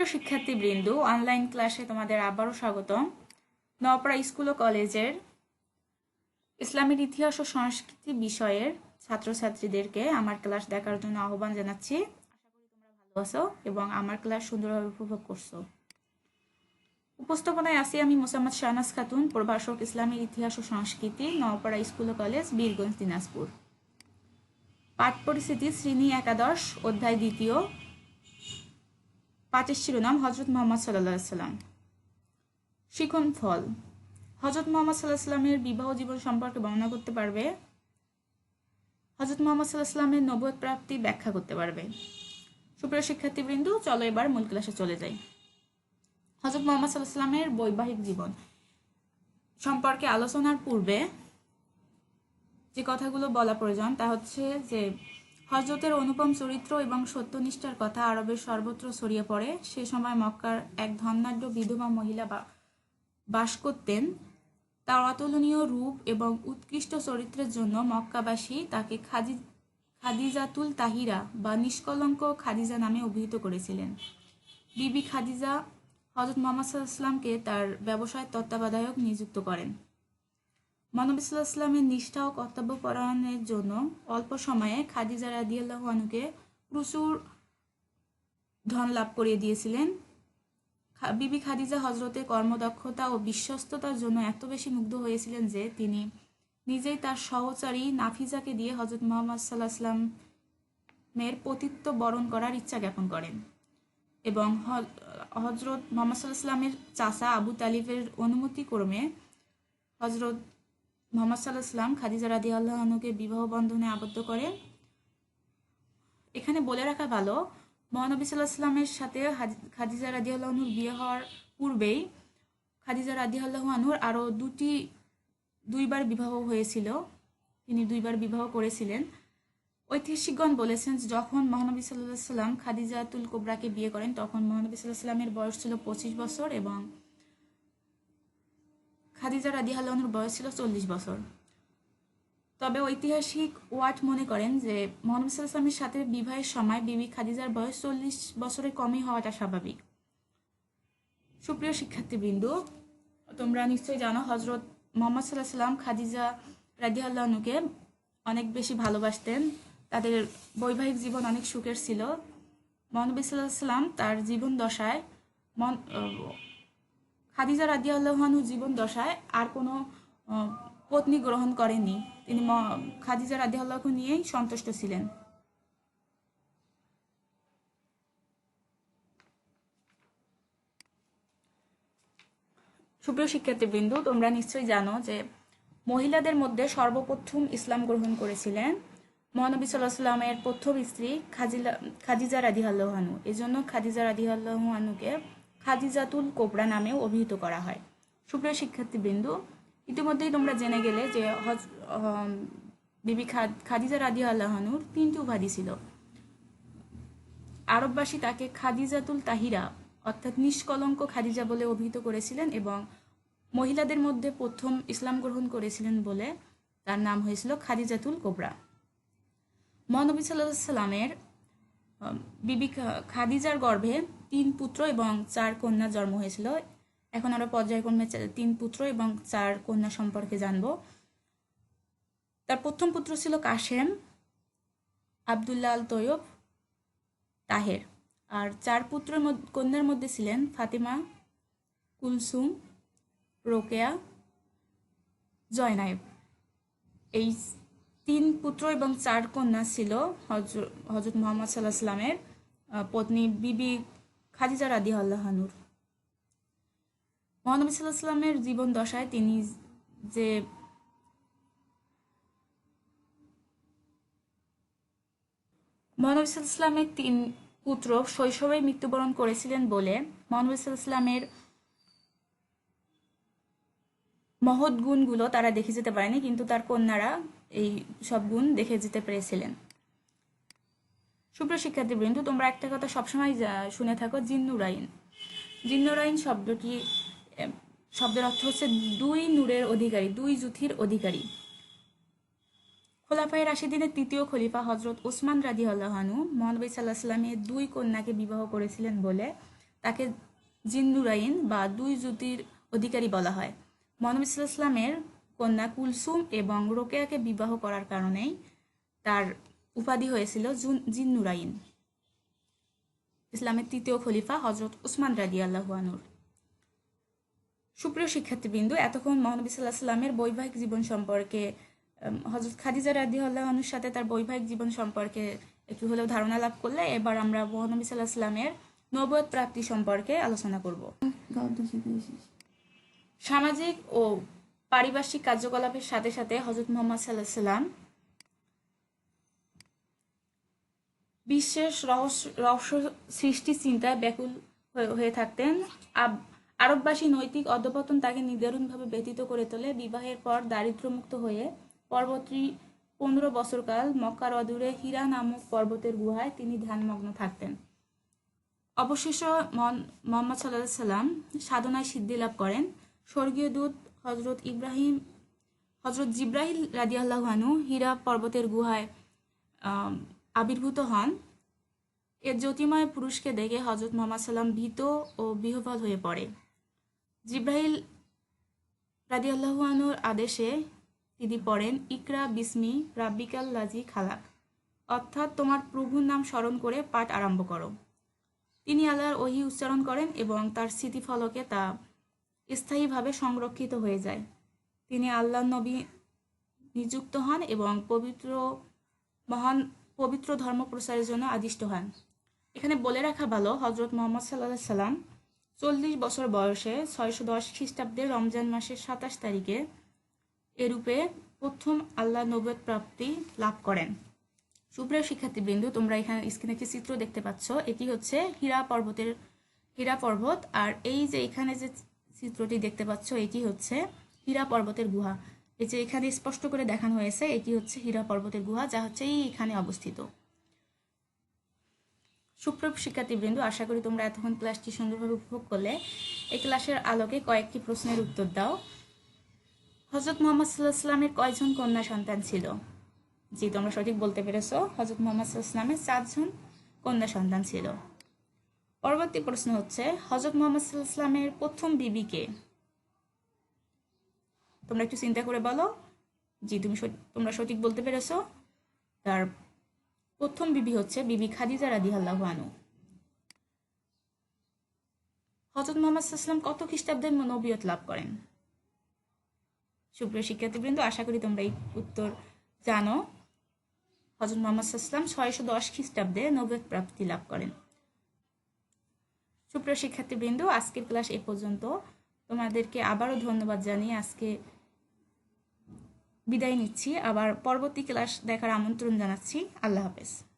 প্রিয় শিক্ষার্থীবৃন্দ, অনলাইন ক্লাসে তোমাদের আবারও স্বাগতম। নওপাড়া স্কুল ও কলেজের ইসলামের ইতিহাস ও সংস্কৃতি বিষয়ের ছাত্রছাত্রীদেরকে আমার ক্লাস দেখার জন্য আহ্বান জানাচ্ছি। আশা করি তোমরা ভালো আছো এবং আমার ক্লাস সুন্দরভাবে উপভোগ করছো। উপস্থাপনায় আছি আমি মোসাম্মদ শাহনাজ খাতুন, প্রভাষক, ইসলামের ইতিহাস ও সংস্কৃতি, নওপাড়া স্কুল ও কলেজ, বীরগঞ্জ, দিনাজপুর। পাঠ পরিস্থিতি শ্রেণী একাদশ, অধ্যায় দ্বিতীয়। পাঠের শিরোনাম হজরত মোহাম্মদ সাল্লাল্লাহু আলাইহি সাল্লাম। শিখন ফল। হজরত মোহাম্মদ সাল্লাল্লাহু আলাইহি সাল্লামের বিবাহ জীবন সম্পর্কে বর্ণনা করতে পারবে। হজরত মোহাম্মদ সাল্লাল্লাহু আলাইহি সাল্লামের নবুয়ত প্রাপ্তি ব্যাখ্যা করতে পারবে। সুপ্রিয় শিক্ষার্থীবৃন্দ, চলো এবার মূল ক্লাসে চলে যাই। হজরত মোহাম্মদ সাল্লাল্লাহু আলাইহি সাল্লামের বৈবাহিক জীবন সম্পর্কে আলোচনার পূর্বে যে কথাগুলো বলা প্রয়োজন তা হচ্ছে যে হজরতের অনুপম চরিত্র এবং সত্যনিষ্ঠার কথা আরবের সর্বত্র ছড়িয়ে পড়ে। সে সময় মক্কার এক ধনাঢ্য বিধবা মহিলা বাস করতেন। তার অতুলনীয় রূপ এবং উৎকৃষ্ট চরিত্রের জন্য মক্কাবাসী তাকে খাদিজাতুল তাহিরা বা নিষ্কলঙ্ক খাদিজা নামে অভিহিত করেছিলেন। বিবি খাদিজা হজরত মুহাম্মদ সাল্লাল্লাহু আলাইহি ওয়াসাল্লামকে তার ব্যবসায় তত্ত্বাবধায়ক নিযুক্ত করেন। মহানবী সাল্লাল্লাহু আলাইহি ওয়াসাল্লামের নিষ্ঠা ও কর্তব্যপরায়ণের জন্য অল্প সময়ে খাদিজা রাদিয়াল্লাহু আনহুকে প্রচুর ধন লাভ করিয়ে দিয়েছিলেন। বিবি খাদিজা হজরতের কর্মদক্ষতা ও বিশ্বস্ততার জন্য এত বেশি মুগ্ধ হয়েছিলেন যে তিনি নিজেই তার সহচারী নাফিজাকে দিয়ে হজরত মুহাম্মদ সাল্লাল্লাহু আলাইহি ওয়াসাল্লামের পতিত্ব বরণ করার ইচ্ছা জ্ঞাপন করেন এবং হজরত মুহাম্মদ সাল্লাল্লাহু আলাইহি ওয়াসাল্লামের চাচা আবু তালিবের অনুমতি ক্রমে হজরত মুহাম্মদ সাল্লাল্লাহু আলাইহি ওয়াসাল্লাম খাদিজা রাদিয়াল্লাহু আনহুকে বিবাহ বন্ধনে আবদ্ধ করেন। এখানে বলে রাখা ভালো, মহানবী সাল্লাল্লাহু আলাইহি ওয়াসাল্লামের সাথে খাদিজা রাদিয়াল্লাহু আনহুর বিয়ে হওয়ার পূর্বেই খাদিজা রাদিয়াল্লাহু আনহুর আরও দুইবার বিবাহ হয়েছিল। তিনি দুইবার বিবাহ করেছিলেন। ঐতিহাসিকগণ বলেছেন যে যখন মহানবী সাল্লাল্লাহু আলাইহি ওয়াসাল্লাম খাদিজাতুল কুবরাকে বিয়ে করেন তখন মহানবী সাল্লাল্লাহু আলাইহি ওয়াসাল্লামের বয়স ছিল 25 বছর এবং খাদিজা রাদিয়াল্লাহু আনহুর বয়স ছিল 40 বছর। তবে ঐতিহাসিক ওয়াট মনে করেন যে মহানবী সাল্লাল্লাহু আলাইহি ওয়াসাল্লামের সাথে বিবাহের সময় বিবি খাদিজার বয়স 40 বছরের কমই হওয়াটা স্বাভাবিক। সুপ্রিয় শিক্ষার্থীবৃন্দ, তোমরা নিশ্চয়ই জানো হজরত মুহাম্মদ সাল্লাল্লাহু আলাইহি ওয়াসাল্লাম খাদিজা রাদিয়াল্লাহু আনহুকে অনেক বেশি ভালোবাসতেন। তাদের বৈবাহিক জীবন অনেক সুখের ছিল। মহানবী সাল্লাল্লাহু আলাইহি ওয়াসাল্লাম তার জীবন দশায় খাদিজা রাদিয়াল্লাহু আনহু জীবন দশায় আর কোনো পত্নী গ্রহণ করেননি। তিনি খাদিজা রাদিয়াল্লাহু নিয়েই সন্তুষ্ট ছিলেন। সুপ্রিয় শিক্ষার্থীবৃন্দ, তোমরা নিশ্চয়ই জানো যে মহিলাদের মধ্যে সর্বপ্রথম ইসলাম গ্রহণ করেছিলেন মহানবী সাল্লাল্লাহু আলাইহি ওয়াসাল্লামের প্রথম স্ত্রী খাদিজা রাদিয়াল্লাহু আনহু। এজন্য খাদিজা রাদিয়াল্লাহু আনহুকে খাদিজাতুল কুবরা নামেও অভিহিত করা হয়। সুপ্রিয় শিক্ষার্থীবৃন্দ, ইতিমধ্যেই তোমরা জেনে গেলে যে বিবি খাদিজা রাদিয়াল্লাহু আনহুর 3টি উপাধি ছিল। আরববাসী তাকে খাদিজাতুল তাহিরা অর্থাৎ নিষ্কলঙ্ক খাদিজা বলে অভিহিত করেছিলেন এবং মহিলাদের মধ্যে প্রথম ইসলাম গ্রহণ করেছিলেন বলে তার নাম হয়েছিল খাদিজাতুল কুবরা। মহানবী সাল্লাল্লাহু আলাইহি ওয়াসাল্লামের বিবি খাদিজার গর্ভে 3 পুত্র এবং 4 কন্যা জন্ম হয়েছিল। এখন আমরা পর্যায়ক্রমে 3 পুত্র এবং 4 কন্যা সম্পর্কে জানব। তার প্রথম পুত্র ছিল কাশেম, আব্দুল্লাহ আল তৈয়ব, তাহের। আর 4 কন্যার মধ্যে ছিলেন ফাতিমা, কুলসুম, রোকেয়া, জয়নায়েব। এই 3 পুত্র এবং 4 কন্যা ছিল হযরত মুহাম্মদ সাল্লাল্লাহু আলাইহি ওয়াসাল্লামের পত্নী বিবি খাদিজা রাদিয়াল্লাহু আনহুর। মহানবী সাল্লাল্লাহু আলাইহি ওয়াসাল্লামের জীবন দশায় তিনি যে মহানবী সাল্লাল্লাহু আলাইহি ওয়াসাল্লামের 3 পুত্র শৈশবেই মৃত্যুবরণ করেছিলেন বলে মহানবী সাল্লাল্লাহু আলাইহি ওয়াসাল্লামের মহৎ গুণগুলো তারা দেখে যেতে পারেনি, কিন্তু তার কন্যারা এই সব গুণ দেখে যেতে পেরেছিলেন। সুপ্রিয় শিক্ষার্থীবৃন্দ, তোমরা একটা কথা সবসময় শুনে থাকো, জিন্নুরাইন। জিন্নুরাইন শব্দের অর্থ হচ্ছে 2 নূরের অধিকারী, 2 জ্যোতির অধিকারী। খোলাফায়ে রাশিদিনের 3য় খলিফা হজরত ওসমান রাদিয়াল্লাহু আনহু মহানবী সাল্লাল্লাহু আলাইহি ওয়াসাল্লামের 2 কন্যাকে বিবাহ করেছিলেন বলে তাকে জিন্নুরাইন বা দুই জ্যোতির অধিকারী বলা হয়। মহানবী সাল্লাল্লাহু আলাইহি ওয়াসাল্লামের কন্যা কুলসুম এবং রোকেয়াকে বিবাহ করার কারণেই তার উপাধি হয়েছিল জিন্নুরাইন। ইসলামের তৃতীয় খলিফা হজরত উসমান রাদিয়াল্লাহু আনহু। সুপ্রিয় শিক্ষার্থীবৃন্দ, এতক্ষণ মহানবী সাল্লাল্লাহু আলাইহি ওয়াসাল্লামের বৈবাহিক জীবন সম্পর্কে, হজরত খাদিজা রাদিয়াল্লাহু আনহার সাথে তার বৈবাহিক জীবন সম্পর্কে একটু হলেও ধারণা লাভ করলে, এবার আমরা মহানবী সাল্লাল্লাহু আলাইহি ওয়াসাল্লামের নবুয়ত প্রাপ্তি সম্পর্কে আলোচনা করব। সামাজিক ও পারিপার্শ্বিক কার্যকলাপের সাথে সাথে হজরত মুহাম্মদ সাল্লাল্লাহু আলাইহি ওয়াসাল্লাম বিশ্বের রহস্য সৃষ্টি চিন্তায় ব্যাকুল হয়ে থাকতেন। আরববাসী নৈতিক অধঃপতন তাকে নিদারুণভাবে ব্যতীত করে তোলে। বিবাহের পর দারিদ্র্যমুক্ত হয়ে পরবর্তী 15 বছরকাল মক্কার অদূরে হীরা নামক পর্বতের গুহায় তিনি ধ্যানমগ্ন থাকতেন। অবশেষে মুহাম্মদ সাল্লাল্লাহু আলাইহি ওয়াসাল্লাম সাধনায় সিদ্ধি লাভ করেন। স্বর্গীয় দূত হজরত জিব্রাইল রাদিয়াল্লাহু আনহু হীরা পর্বতের গুহায় আবির্ভূত হন। এর জ্যোতিময় পুরুষকে দেখে হজরত মুহাম্মদ সাল্লাম ভীত ও বিহ্বল হয়ে পড়ে। জিব্রাইল রাদিয়াল্লাহু আনহুর আদেশে তিনি পড়েন, ইকরা বিসমি রাব্বিকাল লাযী খালাক, অর্থাৎ তোমার প্রভুর নাম স্মরণ করে পাঠ আরম্ভ করো। তিনি আল্লাহর ওহী উচ্চারণ করেন এবং তার স্মৃতিফলকে তা স্থায়ীভাবে সংরক্ষিত হয়ে যায়। তিনি আল্লাহর নবী নিযুক্ত হন এবং পবিত্র ধর্ম প্রচারের জন্য আদিষ্ট হন। এখানে বলে রাখা ভালো, হজরত মুহাম্মদ সাল্লাল্লাহু আলাইহি ওয়াসাল্লাম 40 বছর বয়সে 610 খ্রিস্টাব্দে রমজান মাসের 27 তারিখে এরূপে প্রথম আল্লাহ নবুয়ত প্রাপ্তি লাভ করেন। সুপ্রিয় শিক্ষার্থীবৃন্দ, তোমরা এখানে স্ক্রিনে একটি চিত্র দেখতে পাচ্ছ। এটি হচ্ছে হীরা পর্বত, আর এই যে এখানে যে চিত্রটি দেখতে পাচ্ছ এটি হচ্ছে হীরা পর্বতের গুহা। এই যে এখানে স্পষ্ট করে দেখানো হয়েছে এটি হচ্ছে হীরা পর্বতের গুহা, যা হচ্ছে এখানে অবস্থিত। সুপ্রিয় শিক্ষার্থীবৃন্দ, আশা করি তোমরা এতক্ষণ ক্লাসটি সুন্দরভাবে উপভোগ করলে। এই ক্লাসের আলোকে কয়েকটি প্রশ্নের উত্তর দাও। হযরত মুহাম্মদ সাল্লাল্লাহু আলাইহি ওয়াসাল্লামের কয়জন কন্যা সন্তান ছিল? জি, তোমরা সঠিক বলতে পেরেছো। হযরত মুহাম্মদ সাল্লাল্লাহু আলাইহি ওয়াসাল্লামের 4 জন কন্যা সন্তান ছিল। পরবর্তী প্রশ্ন হচ্ছে, হযরত মুহাম্মদ সাল্লাল্লাহু আলাইহি ওয়াসাল্লামের প্রথম বিবি কে? তোমরা একটু চিন্তা করে বলো। জি, তোমরা সঠিক বলতে পেরেছো। তার প্রথম বিবি হচ্ছে বিবি খাদিজা রাদিয়াল্লাহু আনহা। হযরত মুহাম্মদ সাল্লাল্লাহু আলাইহি ওয়াসাল্লাম কত খ্রিস্টাব্দে নবুয়ত লাভ করেন? সুপ্রিয় শিক্ষার্থীবৃন্দ, আশা করি তোমরা এই উত্তর জানো। হযরত মুহাম্মদ সাল্লাল্লাহু আলাইহি ওয়াসাল্লাম 610 খ্রিস্টাব্দে নবুয়ত প্রাপ্তি লাভ করেন। সুপ্রিয় শিক্ষার্থীবৃন্দ, আজকের ক্লাস এ পর্যন্ত। তোমাদেরকে আবারও ধন্যবাদ জানিয়ে আজকে বিদায় নিচ্ছি। আবার পরবর্তী ক্লাস দেখার আমন্ত্রণ জানাচ্ছি। আল্লাহ হাফেজ।